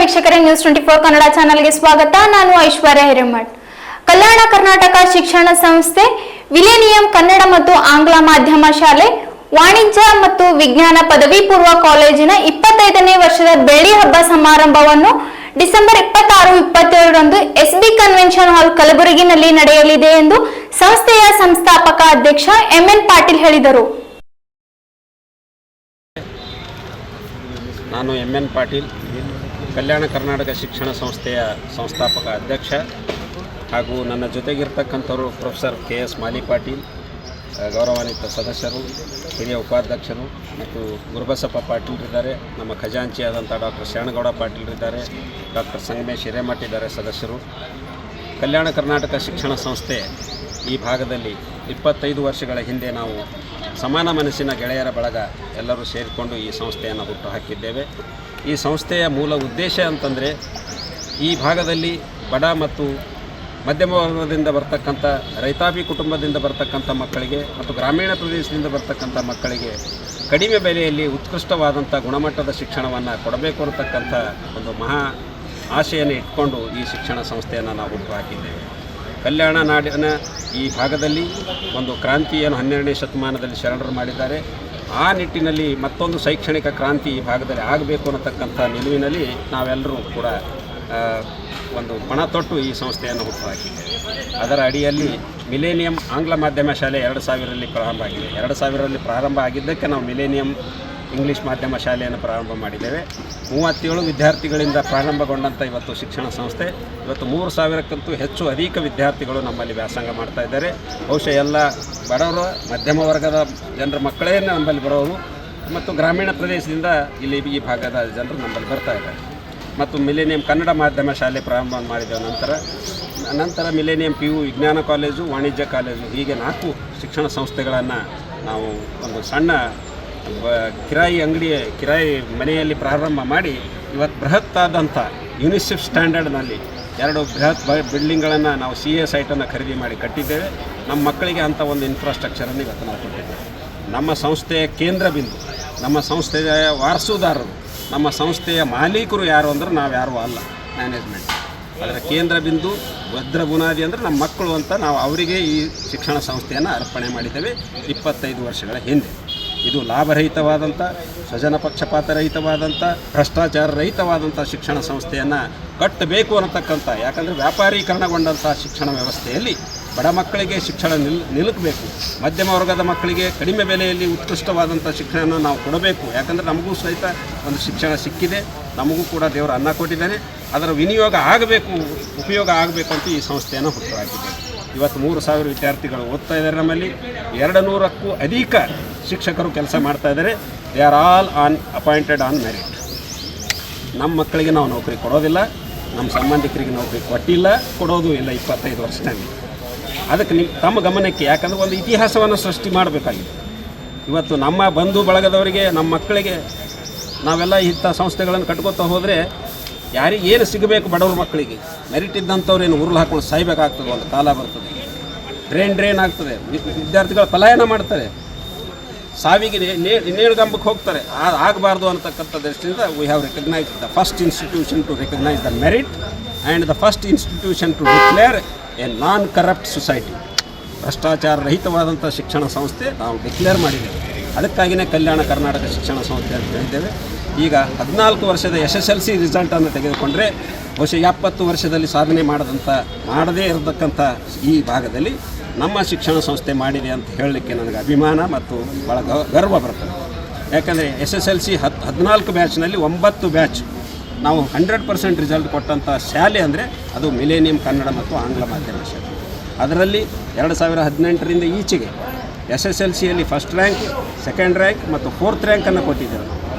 ವೀಕ್ಷಕರೇ, ನ್ಯೂಸ್ 24 ಕನ್ನಡ ಚಾನೆಲ್ಗೆ ಸ್ವಾಗತ. ನಾನು ಐಶ್ವರ್ಯ ಹಿರೇಮಠ್. ಕಲ್ಯಾಣ ಕರ್ನಾಟಕ ಶಿಕ್ಷಣ ಸಂಸ್ಥೆ, ವಿಲೇನಿಯಂ ಕನ್ನಡ ಮತ್ತು ಆಂಗ್ಲ ಮಾಧ್ಯಮ ಶಾಲೆ, ವಾಣಿಜ್ಯ ಮತ್ತು ವಿಜ್ಞಾನ ಪದವಿ ಪೂರ್ವ ಕಾಲೇಜಿನ 25ನೇ ವರ್ಷದ ಬೆಳ್ಳಿ ಹಬ್ಬ ಸಮಾರಂಭವನ್ನು ಡಿಸೆಂಬರ್ 26-27ರಂದು ಎಸ್ಬಿ ಕನ್ವೆನ್ಷನ್ ಹಾಲ್ ಕಲಬುರಗಿನಲ್ಲಿ ನಡೆಯಲಿದೆ ಎಂದು ಸಂಸ್ಥೆಯ ಸಂಸ್ಥಾಪಕ ಅಧ್ಯಕ್ಷ ಎಂಎನ್ ಪಾಟೀಲ್ ಹೇಳಿದರು. ನಾನು ಎಂಎನ್ ಪಾಟೀಲ್, ಕಲ್ಯಾಣ ಕರ್ನಾಟಕ ಶಿಕ್ಷಣ ಸಂಸ್ಥೆಯ ಸಂಸ್ಥಾಪಕ ಅಧ್ಯಕ್ಷ, ಹಾಗೂ ನನ್ನ ಜೊತೆಗಿರ್ತಕ್ಕಂಥವರು ಪ್ರೊಫೆಸರ್ KS ಮಾಲಿ ಪಾಟೀಲ್, ಗೌರವಾನ್ವಿತ ಸದಸ್ಯರು, ಹಿರಿಯ ಉಪಾಧ್ಯಕ್ಷರು, ಮತ್ತು ಗುರುಬಸಪ್ಪ ಪಾಟೀಲ್ರಿದ್ದಾರೆ, ನಮ್ಮ ಖಜಾಂಚಿಯಾದಂಥ ಡಾಕ್ಟರ್ ಶರಣಗೌಡ ಪಾಟೀಲ್ರಿದ್ದಾರೆ, ಡಾಕ್ಟರ್ ಸಂಗಮೇಶ್ ಹಿರೇಮಠ ಇದ್ದಾರೆ ಸದಸ್ಯರು. ಕಲ್ಯಾಣ ಕರ್ನಾಟಕ ಶಿಕ್ಷಣ ಸಂಸ್ಥೆ ಈ ಭಾಗದಲ್ಲಿ 25 ವರ್ಷಗಳ ಹಿಂದೆ ನಾವು ಸಮಾನ ಮನಸ್ಸಿನ ಗೆಳೆಯರ ಬಳಗ ಎಲ್ಲರೂ ಸೇರಿಕೊಂಡು ಈ ಸಂಸ್ಥೆಯನ್ನು ಹುಟ್ಟು ಹಾಕಿದ್ದೇವೆ. ಈ ಸಂಸ್ಥೆಯ ಮೂಲ ಉದ್ದೇಶ ಅಂತಂದರೆ, ಈ ಭಾಗದಲ್ಲಿ ಬಡ ಮತ್ತು ಮಧ್ಯಮ ವರ್ಗದಿಂದ ಬರ್ತಕ್ಕಂಥ ರೈತಾಪಿ ಕುಟುಂಬದಿಂದ ಬರ್ತಕ್ಕಂಥ ಮಕ್ಕಳಿಗೆ ಮತ್ತು ಗ್ರಾಮೀಣ ಪ್ರದೇಶದಿಂದ ಬರ್ತಕ್ಕಂಥ ಮಕ್ಕಳಿಗೆ ಕಡಿಮೆ ಬೆಲೆಯಲ್ಲಿ ಉತ್ಕೃಷ್ಟವಾದಂಥ ಗುಣಮಟ್ಟದ ಶಿಕ್ಷಣವನ್ನು ಕೊಡಬೇಕು ಅನ್ನತಕ್ಕಂಥ ಒಂದು ಮಹಾ ಆಶೆಯನ್ನು ಇಟ್ಕೊಂಡು ಈ ಶಿಕ್ಷಣ ಸಂಸ್ಥೆಯನ್ನು ನಾವು ಹುಟ್ಟು ಹಾಕಿದ್ದೇವೆ. ಕಲ್ಯಾಣ ನಾಡಿನ ಈ ಭಾಗದಲ್ಲಿ ಒಂದು ಕ್ರಾಂತಿಯನ್ನು 12ನೇ ಶತಮಾನದಲ್ಲಿ ಶರಣರು ಮಾಡಿದ್ದಾರೆ. ಆ ನಿಟ್ಟಿನಲ್ಲಿ ಮತ್ತೊಂದು ಶೈಕ್ಷಣಿಕ ಕ್ರಾಂತಿ ಈ ಭಾಗದಲ್ಲಿ ಆಗಬೇಕು ಅನ್ನತಕ್ಕಂಥ ನಿಲುವಿನಲ್ಲಿ ನಾವೆಲ್ಲರೂ ಕೂಡ ಒಂದು ಪಣ ತೊಟ್ಟು ಈ ಸಂಸ್ಥೆಯನ್ನು ಹುಟ್ಟುಹಾಕಿದ್ದೇವೆ. ಅದರ ಅಡಿಯಲ್ಲಿ ಮಿಲೇನಿಯಂ ಆಂಗ್ಲ ಮಾಧ್ಯಮ ಶಾಲೆ 2000ರಲ್ಲಿ ಪ್ರಾರಂಭ ಆಗಿದೆ. 2000ರಲ್ಲಿ ಪ್ರಾರಂಭ ಆಗಿದ್ದಕ್ಕೆ ನಾವು ಮಿಲೇನಿಯಂ ಇಂಗ್ಲೀಷ್ ಮಾಧ್ಯಮ ಶಾಲೆಯನ್ನು ಪ್ರಾರಂಭ ಮಾಡಿದ್ದೇವೆ. 37 ವಿದ್ಯಾರ್ಥಿಗಳಿಂದ ಪ್ರಾರಂಭಗೊಂಡಂಥ ಇವತ್ತು ಶಿಕ್ಷಣ ಸಂಸ್ಥೆ ಇವತ್ತು 3000ಕ್ಕಂತೂ ಅಧಿಕ ವಿದ್ಯಾರ್ಥಿಗಳು ನಮ್ಮಲ್ಲಿ ವ್ಯಾಸಂಗ ಮಾಡ್ತಾ ಇದ್ದಾರೆ. ಬಹುಶಃ ಎಲ್ಲ ಬಡವರು, ಮಧ್ಯಮ ವರ್ಗದ ಜನರ ಮಕ್ಕಳೇ ನಮ್ಮಲ್ಲಿ ಬರೋರು ಮತ್ತು ಗ್ರಾಮೀಣ ಪ್ರದೇಶದಿಂದ ಇಲ್ಲಿ ಈ ಭಾಗದ ಜನರು ನಮ್ಮಲ್ಲಿ ಬರ್ತಾ ಇದ್ದಾರೆ. ಮತ್ತು ಮಿಲೇನಿಯಂ ಕನ್ನಡ ಮಾಧ್ಯಮ ಶಾಲೆ ಪ್ರಾರಂಭ ಮಾಡಿದ ನಂತರ ಮಿಲೇನಿಯಂ PU ವಿಜ್ಞಾನ ಕಾಲೇಜು, ವಾಣಿಜ್ಯ ಕಾಲೇಜು, ಹೀಗೆ 4 ಶಿಕ್ಷಣ ಸಂಸ್ಥೆಗಳನ್ನು ನಾವು ಒಂದು ಸಣ್ಣ ಕಿರಾಯಿ ಮನೆಯಲ್ಲಿ ಪ್ರಾರಂಭ ಮಾಡಿ ಇವತ್ತು ಬೃಹತ್ತಾದಂಥ ಯುನಿಸೆಫ್ ಸ್ಟ್ಯಾಂಡರ್ಡ್ನಲ್ಲಿ 2 ಬೃಹತ್ ಬಿಲ್ಡಿಂಗ್ಗಳನ್ನು ನಾವು CA ಸೈಟನ್ನು ಖರೀದಿ ಮಾಡಿ ಕಟ್ಟಿದ್ದೇವೆ. ನಮ್ಮ ಮಕ್ಕಳಿಗೆ ಅಂಥ ಒಂದು ಇನ್ಫ್ರಾಸ್ಟ್ರಕ್ಚರನ್ನು ಇವತ್ತು ನಾವು ಕೊಟ್ಟಿದ್ದೇವೆ. ನಮ್ಮ ಸಂಸ್ಥೆಯ ಕೇಂದ್ರ ಬಿಂದು, ನಮ್ಮ ಸಂಸ್ಥೆಯ ವಾರಸುದಾರರು, ನಮ್ಮ ಸಂಸ್ಥೆಯ ಮಾಲೀಕರು ಯಾರು ಅಂದ್ರೆ ನಾವು ಯಾರೂ ಅಲ್ಲ, ಮ್ಯಾನೇಜ್ಮೆಂಟ್. ಅದರ ಕೇಂದ್ರ ಬಿಂದು, ಭದ್ರ ಬುನಾದಿ ಅಂದರೆ ನಮ್ಮ ಮಕ್ಕಳು ಅಂತ ನಾವು ಅವರಿಗೆ ಈ ಶಿಕ್ಷಣ ಸಂಸ್ಥೆಯನ್ನು ಅರ್ಪಣೆ ಮಾಡಿದ್ದೇವೆ 25 ವರ್ಷಗಳ ಹಿಂದೆ. ಇದು ಲಾಭರಹಿತವಾದಂಥ, ಸ್ವಜನ ಪಕ್ಷಪಾತ ರಹಿತವಾದಂಥ, ಭ್ರಷ್ಟಾಚಾರ ರಹಿತವಾದಂಥ ಶಿಕ್ಷಣ ಸಂಸ್ಥೆಯನ್ನು ಕಟ್ಟಬೇಕು ಅನ್ನತಕ್ಕಂಥ, ಯಾಕಂದರೆ ವ್ಯಾಪಾರೀಕರಣಗೊಂಡಂಥ ಶಿಕ್ಷಣ ವ್ಯವಸ್ಥೆಯಲ್ಲಿ ಬಡ ಮಕ್ಕಳಿಗೆ ಶಿಕ್ಷಣ ನಿಲ್ಲಬೇಕು, ಮಧ್ಯಮ ವರ್ಗದ ಮಕ್ಕಳಿಗೆ ಕಡಿಮೆ ಬೆಲೆಯಲ್ಲಿ ಉತ್ಕೃಷ್ಟವಾದಂಥ ಶಿಕ್ಷಣ ನಾವು ಕೊಡಬೇಕು. ಯಾಕಂದರೆ ನಮಗೂ ಸಹಿತ ಒಂದು ಶಿಕ್ಷಣ ಸಿಕ್ಕಿದೆ, ನಮಗೂ ಕೂಡ ದೇವರು ಅನ್ನ ಕೊಟ್ಟಿದ್ದಾನೆ, ಅದರ ವಿನಿಯೋಗ ಆಗಬೇಕು, ಉಪಯೋಗ ಆಗಬೇಕು ಅಂತ ಈ ಸಂಸ್ಥೆಯನ್ನು ಹುಟ್ಟುಹಾಕಿದ್ದೇವೆ. ಇವತ್ತು 3000 ವಿದ್ಯಾರ್ಥಿಗಳು ಓದ್ತಾ ಇದ್ದಾರೆ. ನಮ್ಮಲ್ಲಿ 200ಕ್ಕೂ ಅಧಿಕ ಶಿಕ್ಷಕರು ಕೆಲಸ ಮಾಡ್ತಾ ಇದ್ದಾರೆ. They are all appointed on merit. ನಮ್ಮ ಮಕ್ಕಳಿಗೆ ನಾವು ನೌಕರಿ ಕೊಡೋದಿಲ್ಲ, ನಮ್ಮ ಸಂಬಂಧಿಕರಿಗೆ ನೌಕರಿ ಕೊಟ್ಟಿಲ್ಲ, ಕೊಡೋದು ಇಲ್ಲ 25 ವರ್ಷದಲ್ಲಿ. ಅದಕ್ಕೆ ತಮ್ಮ ಗಮನಕ್ಕೆ, ಯಾಕಂದರೆ ಒಂದು ಇತಿಹಾಸವನ್ನು ಸೃಷ್ಟಿ ಮಾಡಬೇಕಾಗಿದೆ. ಇವತ್ತು ನಮ್ಮ ಬಂಧು ಬಳಗದವರಿಗೆ, ನಮ್ಮ ಮಕ್ಕಳಿಗೆ ನಾವೆಲ್ಲ ಇಂಥ ಸಂಸ್ಥೆಗಳನ್ನು ಕಟ್ಕೋತಾ ಹೋದರೆ ಯಾರಿಗೆ ಏನು ಸಿಗಬೇಕು ಬಡವ್ರ ಮಕ್ಕಳಿಗೆ? ಮೆರಿಟ್ ಇದ್ದಂಥವ್ರು ಏನು ಉರುಳು ಹಾಕೊಂಡು ಸಾಯ್ಬೇಕಾಗ್ತದೆ, ಒಂದು ಕಾಲ ಬರ್ತದೆ, ಡ್ರೈನ್ ಆಗ್ತದೆ, ವಿದ್ಯಾರ್ಥಿಗಳು ಪಲಾಯನ ಮಾಡ್ತಾರೆ, ಸಾವಿಗೆ ನೇಳುಗಂಬಕ್ಕೆ ಹೋಗ್ತಾರೆ. ಆಗಬಾರ್ದು ಅನ್ನತಕ್ಕಂಥ ದೃಷ್ಟಿಯಿಂದ we have recognise the first institution to recognise the merit and the first institution to declare a non corrupt society. ಭ್ರಷ್ಟಾಚಾರ ರಹಿತವಾದಂಥ ಶಿಕ್ಷಣ ಸಂಸ್ಥೆ ನಾವು ಡಿಕ್ಲೇರ್ ಮಾಡಿದ್ದೇವೆ. ಅದಕ್ಕಾಗಿಯೇ ಕಲ್ಯಾಣ ಕರ್ನಾಟಕ ಶಿಕ್ಷಣ ಸಂಸ್ಥೆ ಅಂತ ಹೇಳಿದ್ದೇವೆ. ಈಗ 14 ವರ್ಷದ SSLC ರಿಸಲ್ಟನ್ನು ತೆಗೆದುಕೊಂಡ್ರೆ ಬಹುಶಃ 70 ವರ್ಷದಲ್ಲಿ ಸಾಧನೆ ಮಾಡದೇ ಇರತಕ್ಕಂಥ ಈ ಭಾಗದಲ್ಲಿ ನಮ್ಮ ಶಿಕ್ಷಣ ಸಂಸ್ಥೆ ಮಾಡಿದೆ ಅಂತ ಹೇಳಲಿಕ್ಕೆ ನನಗೆ ಅಭಿಮಾನ ಮತ್ತು ಭಾಳ ಗರ್ವ ಬರ್ತದೆ. ಯಾಕಂದರೆ SSLC 14 ಬ್ಯಾಚ್ನಲ್ಲಿ 9 ಬ್ಯಾಚ್ ನಾವು 100% ರಿಸಲ್ಟ್ ಕೊಟ್ಟಂಥ ಶಾಲೆ ಅಂದರೆ ಅದು ಮಿಲೇನಿಯಂ ಕನ್ನಡ ಮತ್ತು ಆಂಗ್ಲ ಮಾಧ್ಯಮ ಶಾಲೆ. ಅದರಲ್ಲಿ 2018ರಿಂದ ಈಚೆಗೆ SSLCಯಲ್ಲಿ ಫಸ್ಟ್ ರ್ಯಾಂಕ್, ಸೆಕೆಂಡ್ ರ್ಯಾಂಕ್ ಮತ್ತು 4th ರ್ಯಾಂಕನ್ನು ಕೊಟ್ಟಿದ್ದೇವೆ.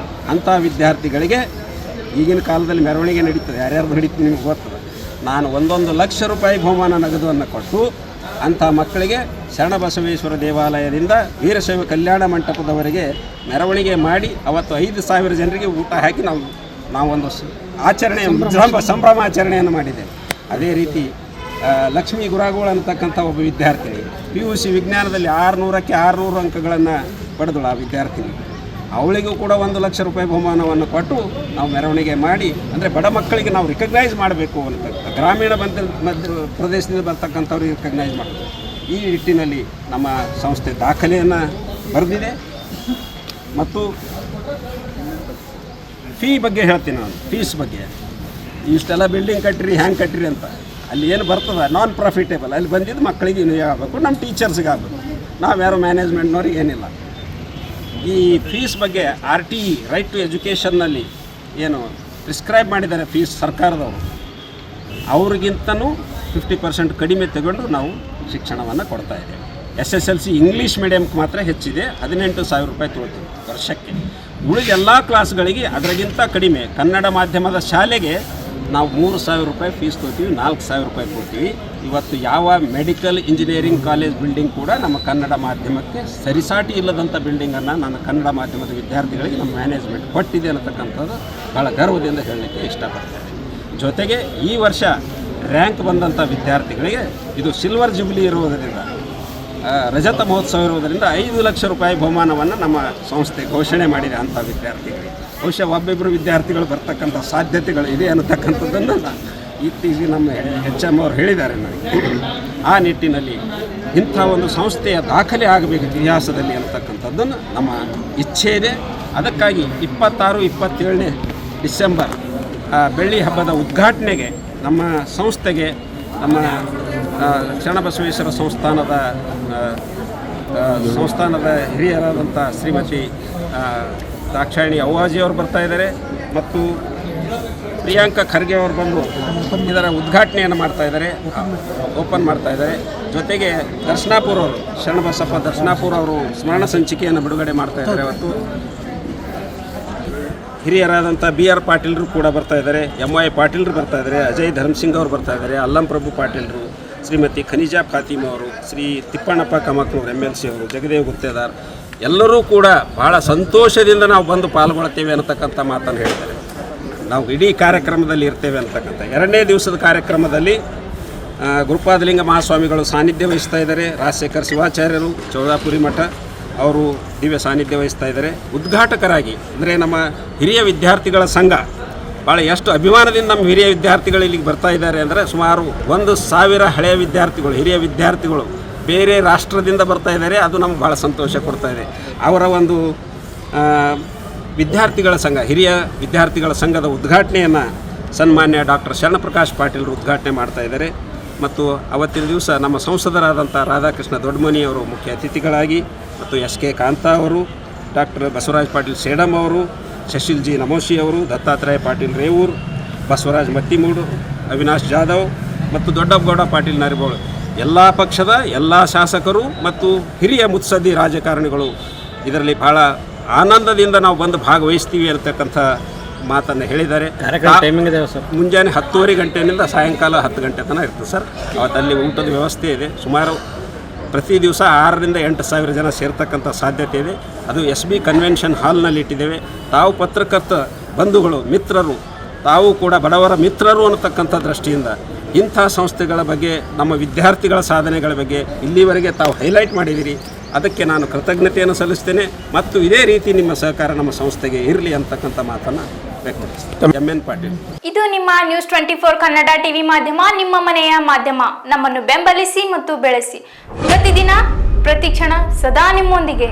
ಅಂಥ ವಿದ್ಯಾರ್ಥಿಗಳಿಗೆ ಈಗಿನ ಕಾಲದಲ್ಲಿ ಮೆರವಣಿಗೆ ನಡೀತದೆ, ಯಾರ್ಯಾರ್ದು ನಡೀತದೆ ನಿಮ್ಗೆ ಗೊತ್ತದೆ. ನಾನು 1 ಲಕ್ಷ ರೂಪಾಯಿ ಬಹುಮಾನ ನಗದುವನ್ನು ಕೊಟ್ಟು ಅಂಥ ಮಕ್ಕಳಿಗೆ ಶರಣಬಸವೇಶ್ವರ ದೇವಾಲಯದಿಂದ ವೀರಶೈವ ಕಲ್ಯಾಣ ಮಂಟಪದವರೆಗೆ ಮೆರವಣಿಗೆ ಮಾಡಿ ಅವತ್ತು 5000 ಜನರಿಗೆ ಊಟ ಹಾಕಿ ನಾವೊಂದು ಸಂಭ್ರಮಾಚರಣೆಯನ್ನು ಮಾಡಿದ್ದೇವೆ. ಅದೇ ರೀತಿ ಲಕ್ಷ್ಮೀ ಗುರಾಗೋಳ ಅಂತಕ್ಕಂಥ ಒಬ್ಬ ವಿದ್ಯಾರ್ಥಿನಿ PUC ವಿಜ್ಞಾನದಲ್ಲಿ 600ಕ್ಕೆ 600 ಅಂಕಗಳನ್ನು ಪಡೆದಳು. ಆ ವಿದ್ಯಾರ್ಥಿನಿ ಅವಳಿಗೂ ಕೂಡ 1 ಲಕ್ಷ ರೂಪಾಯಿ ಬಹುಮಾನವನ್ನು ಕೊಟ್ಟು ನಾವು ಮೆರವಣಿಗೆ ಮಾಡಿ, ಅಂದರೆ ಬಡ ಮಕ್ಕಳಿಗೆ ನಾವು ರಿಕಗ್ನೈಸ್ ಮಾಡಬೇಕು ಅಂತ, ಗ್ರಾಮೀಣ ಮಧ್ಯ ಪ್ರದೇಶದಿಂದ ಬರ್ತಕ್ಕಂಥವ್ರಿಗೆ ರಿಕಗ್ನೈಸ್ ಮಾಡಬೇಕು. ಈ ನಿಟ್ಟಿನಲ್ಲಿ ನಮ್ಮ ಸಂಸ್ಥೆ ದಾಖಲೆಯನ್ನು ಬರೆದಿದೆ. ಮತ್ತು ಫೀ ಬಗ್ಗೆ ಹೇಳ್ತೀನಿ ನಾನು, ಫೀಸ್ ಬಗ್ಗೆ. ಇಷ್ಟೆಲ್ಲ ಬಿಲ್ಡಿಂಗ್ ಕಟ್ಟಿರಿ, ಹ್ಯಾಂಗೆ ಕಟ್ಟಿರಿ ಅಂತ ಅಲ್ಲಿ ಏನು ಬರ್ತದೆ ನಾನ್ ಪ್ರಾಫಿಟೇಬಲ್, ಅಲ್ಲಿ ಬಂದಿದ್ದು ಮಕ್ಕಳಿಗೆ ವಿನಿಯೋಗ ಆಗಬೇಕು, ನಮ್ಮ ಟೀಚರ್ಸ್ಗೆ ಆಗಬೇಕು, ನಾವು ಯಾರು ಮ್ಯಾನೇಜ್ಮೆಂಟ್ನವ್ರಿಗೆ ಏನಿಲ್ಲ. ಈ ಫೀಸ್ ಬಗ್ಗೆ RTE ರೈಟ್ ಟು ಎಜುಕೇಷನ್ನಲ್ಲಿ ಏನು ಪ್ರಿಸ್ಕ್ರೈಬ್ ಮಾಡಿದ್ದಾರೆ ಫೀಸ್ ಸರ್ಕಾರದವರು, ಅವ್ರಿಗಿಂತನೂ 50% ಕಡಿಮೆ ತಗೊಂಡು ನಾವು ಶಿಕ್ಷಣವನ್ನು ಕೊಡ್ತಾ ಇದ್ದೇವೆ. SSLC ಇಂಗ್ಲೀಷ್ ಮೀಡಿಯಮ್ಗೆ ಮಾತ್ರ ಹೆಚ್ಚಿದೆ, 18,000 ರೂಪಾಯಿ ತೊಗೊಳ್ತೀವಿ ವರ್ಷಕ್ಕೆ. ಉಳಿದ ಎಲ್ಲ ಕ್ಲಾಸ್ಗಳಿಗೆ ಅದರಿಗಿಂತ ಕಡಿಮೆ. ಕನ್ನಡ ಮಾಧ್ಯಮದ ಶಾಲೆಗೆ ನಾವು 3,000 ರೂಪಾಯಿ ಫೀಸ್ ಕೊಡ್ತೀವಿ, 4,000 ರೂಪಾಯಿ ಕೊಡ್ತೀವಿ. ಇವತ್ತು ಯಾವ ಮೆಡಿಕಲ್ ಇಂಜಿನಿಯರಿಂಗ್ ಕಾಲೇಜ್ ಬಿಲ್ಡಿಂಗ್ ಕೂಡ ನಮ್ಮ ಕನ್ನಡ ಮಾಧ್ಯಮಕ್ಕೆ ಸರಿಸಾಟಿ ಇಲ್ಲದಂಥ ಬಿಲ್ಡಿಂಗನ್ನು ನನ್ನ ಕನ್ನಡ ಮಾಧ್ಯಮದ ವಿದ್ಯಾರ್ಥಿಗಳಿಗೆ ನಮ್ಮ ಮ್ಯಾನೇಜ್ಮೆಂಟ್ ಕೊಟ್ಟಿದೆ ಅನ್ನತಕ್ಕಂಥದ್ದು ಭಾಳ ಗರ್ವದಿಂದ ಹೇಳಲಿಕ್ಕೆ ಇಷ್ಟಪಡ್ತೇವೆ. ಜೊತೆಗೆ ಈ ವರ್ಷ ರ್ಯಾಂಕ್ ಬಂದಂಥ ವಿದ್ಯಾರ್ಥಿಗಳಿಗೆ ಇದು ಸಿಲ್ವರ್ ಜುಬ್ಲಿ ಇರುವುದರಿಂದ, ರಜತ ಮಹೋತ್ಸವ ಇರುವುದರಿಂದ 5 ಲಕ್ಷ ರೂಪಾಯಿ ಬಹುಮಾನವನ್ನು ನಮ್ಮ ಸಂಸ್ಥೆ ಘೋಷಣೆ ಮಾಡಿದೆ ಅಂಥ ವಿದ್ಯಾರ್ಥಿಗಳಿಗೆ. ಬಹುಶಃ ಒಬ್ಬೊಬ್ಬರು ವಿದ್ಯಾರ್ಥಿಗಳು ಬರ್ತಕ್ಕಂಥ ಸಾಧ್ಯತೆಗಳು ಇದೆ ಅನ್ನತಕ್ಕಂಥದ್ದನ್ನು ಇತ್ತೀಚೆಗೆ ನಮ್ಮ HM ಅವರು ಹೇಳಿದ್ದಾರೆ ನನಗೆ. ಆ ನಿಟ್ಟಿನಲ್ಲಿ ಇಂಥ ಒಂದು ಸಂಸ್ಥೆಯ ದಾಖಲೆ ಆಗಬೇಕು ಇತಿಹಾಸದಲ್ಲಿ ಅನ್ನತಕ್ಕಂಥದ್ದನ್ನು ನಮ್ಮ ಇಚ್ಛೆ ಇದೆ. ಅದಕ್ಕಾಗಿ 26-27 ಡಿಸೆಂಬರ್ ಬೆಳ್ಳಿ ಹಬ್ಬದ ಉದ್ಘಾಟನೆಗೆ ನಮ್ಮ ಸಂಸ್ಥೆಗೆ ನಮ್ಮ ಶರಣಬಸವೇಶ್ವರ ಸಂಸ್ಥಾನದ ಹಿರಿಯರಾದಂಥ ಶ್ರೀಮತಿ ದಾಕ್ಷಾಯಿಣಿ ಅವ್ವಾಜಿಯವರು ಬರ್ತಾ ಇದ್ದಾರೆ ಮತ್ತು ಪ್ರಿಯಾಂಕಾ ಖರ್ಗೆ ಅವರು ಬಂದು ಇದರ ಉದ್ಘಾಟನೆಯನ್ನು ಮಾಡ್ತಾ ಇದ್ದಾರೆ, ಓಪನ್ ಮಾಡ್ತಾ ಇದ್ದಾರೆ. ಜೊತೆಗೆ ದರ್ಶನಾಪುರ ಅವರು, ಶರಣಬಸಪ್ಪ ದರ್ಶನಾಪುರ ಅವರು ಸ್ಮರಣ ಸಂಚಿಕೆಯನ್ನು ಬಿಡುಗಡೆ ಮಾಡ್ತಾ ಇದ್ದಾರೆ. ಅವತ್ತು ಹಿರಿಯರಾದಂಥ BR ಪಾಟೀಲ್ರು ಕೂಡ ಬರ್ತಾ ಇದ್ದಾರೆ, MY ಪಾಟೀಲ್ರು ಬರ್ತಾ ಇದ್ದಾರೆ, ಅಜಯ್ ಧರ್ಮಸಿಂಗ್ ಅವರು ಬರ್ತಾ ಇದ್ದಾರೆ, ಅಲ್ಲಂ ಪ್ರಭು ಪಾಟೀಲ್ರು, ಶ್ರೀಮತಿ ಖನಿಜಾ ಫಾತಿಮಾ ಅವರು, ಶ್ರೀ ತಿಪ್ಪಣ್ಣಪ್ಪ ಕಮಕ್ನೂರು MLC ಅವರು, ಜಗದೇವ್ ಗುತ್ತೇದಾರ್ ಎಲ್ಲರೂ ಕೂಡ ಭಾಳ ಸಂತೋಷದಿಂದ ನಾವು ಬಂದು ಪಾಲ್ಗೊಳ್ತೇವೆ ಅನ್ನತಕ್ಕಂಥ ಮಾತನ್ನು ಹೇಳ್ತಾರೆ. ನಾವು ಇಡೀ ಕಾರ್ಯಕ್ರಮದಲ್ಲಿ ಇರ್ತೇವೆ ಅಂತಕ್ಕಂಥ. 2ನೇ ದಿವಸದ ಕಾರ್ಯಕ್ರಮದಲ್ಲಿ ಗುರುಪಾದಲಿಂಗ ಮಹಾಸ್ವಾಮಿಗಳು ಸಾನ್ನಿಧ್ಯ ವಹಿಸ್ತಾ ಇದ್ದಾರೆ. ರಾಜಶೇಖರ್ ಶಿವಾಚಾರ್ಯರು ಚೌದಾಪುರಿ ಮಠ ಅವರು ದಿವ್ಯ ಸಾನ್ನಿಧ್ಯ ವಹಿಸ್ತಾ ಇದ್ದಾರೆ. ಉದ್ಘಾಟಕರಾಗಿ ಅಂದರೆ ನಮ್ಮ ಹಿರಿಯ ವಿದ್ಯಾರ್ಥಿಗಳ ಸಂಘ ಭಾಳ ಎಷ್ಟು ಅಭಿಮಾನದಿಂದ ನಮ್ಮ ಹಿರಿಯ ವಿದ್ಯಾರ್ಥಿಗಳು ಇಲ್ಲಿಗೆ ಬರ್ತಾ ಇದ್ದಾರೆ ಅಂದರೆ ಸುಮಾರು 1,000 ಹಳೆಯ ವಿದ್ಯಾರ್ಥಿಗಳು, ಹಿರಿಯ ವಿದ್ಯಾರ್ಥಿಗಳು ಬೇರೆ ರಾಷ್ಟ್ರದಿಂದ ಬರ್ತಾ ಇದ್ದಾರೆ. ಅದು ನಮ್ಗೆ ಭಾಳ ಸಂತೋಷ ಕೊಡ್ತಾ ಇದೆ. ಅವರ ಒಂದು ವಿದ್ಯಾರ್ಥಿಗಳ ಸಂಘ, ಹಿರಿಯ ವಿದ್ಯಾರ್ಥಿಗಳ ಸಂಘದ ಉದ್ಘಾಟನೆಯನ್ನು ಸನ್ಮಾನ್ಯ ಡಾಕ್ಟರ್ ಶರಣಪ್ರಕಾಶ್ ಪಾಟೀಲ್ರು ಉದ್ಘಾಟನೆ ಮಾಡ್ತಾ ಇದ್ದಾರೆ. ಮತ್ತು ಅವತ್ತಿನ ದಿವಸ ನಮ್ಮ ಸಂಸದರಾದಂಥ ರಾಧಾಕೃಷ್ಣ ದೊಡ್ಡಮನಿಯವರು ಮುಖ್ಯ ಅತಿಥಿಗಳಾಗಿ, ಮತ್ತು SK ಕಾಂತಾ ಅವರು, ಡಾಕ್ಟರ್ ಬಸವರಾಜ್ ಪಾಟೀಲ್ ಸೇಡಮ್ ಅವರು, ಶಶಿಲ್ ಜಿ ನಮೋಶಿ ಅವರು, ದತ್ತಾತ್ರೇಯ ಪಾಟೀಲ್ ರೇವೂರ್, ಬಸವರಾಜ್ ಮತ್ತಿಮೂಡು, ಅವಿನಾಶ್ ಜಾಧವ್ ಮತ್ತು ದೊಡ್ಡಪ್ಪಗೌಡ ಪಾಟೀಲ್ ನರಿಬೋಳು, ಎಲ್ಲ ಪಕ್ಷದ ಎಲ್ಲ ಶಾಸಕರು ಮತ್ತು ಹಿರಿಯ ಮುತ್ಸದ್ದಿ ರಾಜಕಾರಣಿಗಳು ಇದರಲ್ಲಿ ಭಾಳ ಆನಂದದಿಂದ ನಾವು ಬಂದು ಭಾಗವಹಿಸ್ತೀವಿ ಅಂತಕ್ಕಂಥ ಮಾತನ್ನು ಹೇಳಿದ್ದಾರೆ. ಟೈಮಿಂಗ್ ಇದೆ ಸರ್, ಮುಂಜಾನೆ 10:30 ಗಂಟೆಯಿಂದ ಸಾಯಂಕಾಲ 10 ಗಂಟೆ ತನಕ ಇರ್ತದೆ ಸರ್. ಅವತ್ತಲ್ಲಿ ಊಟದ ವ್ಯವಸ್ಥೆ ಇದೆ. ಸುಮಾರು ಪ್ರತಿ ದಿವಸ 6,000 to 8,000 ಜನ ಸೇರ್ತಕ್ಕಂಥ ಸಾಧ್ಯತೆ ಇದೆ. ಅದು SB ಕನ್ವೆನ್ಷನ್ ಹಾಲ್ನಲ್ಲಿ ಇಟ್ಟಿದ್ದೇವೆ. ತಾವು ಪತ್ರಕರ್ತ ಬಂಧುಗಳು, ಮಿತ್ರರು, ತಾವು ಕೂಡ ಬಡವರ ಮಿತ್ರರು ಅನ್ನತಕ್ಕಂಥ ದೃಷ್ಟಿಯಿಂದ ಇಂಥ ಸಂಸ್ಥೆಗಳ ಬಗ್ಗೆ, ನಮ್ಮ ವಿದ್ಯಾರ್ಥಿಗಳ ಸಾಧನೆಗಳ ಬಗ್ಗೆ ಇಲ್ಲಿವರೆಗೆ ತಾವು ಹೈಲೈಟ್ ಮಾಡಿದ್ದೀರಿ. ಅದಕ್ಕೆ ನಾನು ಕೃತಜ್ಞತೆಯನ್ನು ಸಲ್ಲಿಸ್ತೇನೆ ಮತ್ತು ಇದೇ ರೀತಿ ನಿಮ್ಮ ಸಹಕಾರ ನಮ್ಮ ಸಂಸ್ಥೆಗೆ ಇರಲಿ ಅಂತಕ್ಕಂಥ ಮಾತನ್ನು ವ್ಯಕ್ತಪಡಿಸ್ತೇನೆ. MN ಪಾಟೀಲ್. ಇದು ನಿಮ್ಮ ನ್ಯೂಸ್ 24 ಕನ್ನಡ ಟಿವಿ ಮಾಧ್ಯಮ, ನಿಮ್ಮ ಮನೆಯ ಮಾಧ್ಯಮ. ನಮ್ಮನ್ನು ಬೆಂಬಲಿಸಿ ಮತ್ತು ಬೆಳೆಸಿ. ಪ್ರತಿದಿನ ಪ್ರತಿಕ್ಷಣ ಸದಾ ನಿಮ್ಮೊಂದಿಗೆ.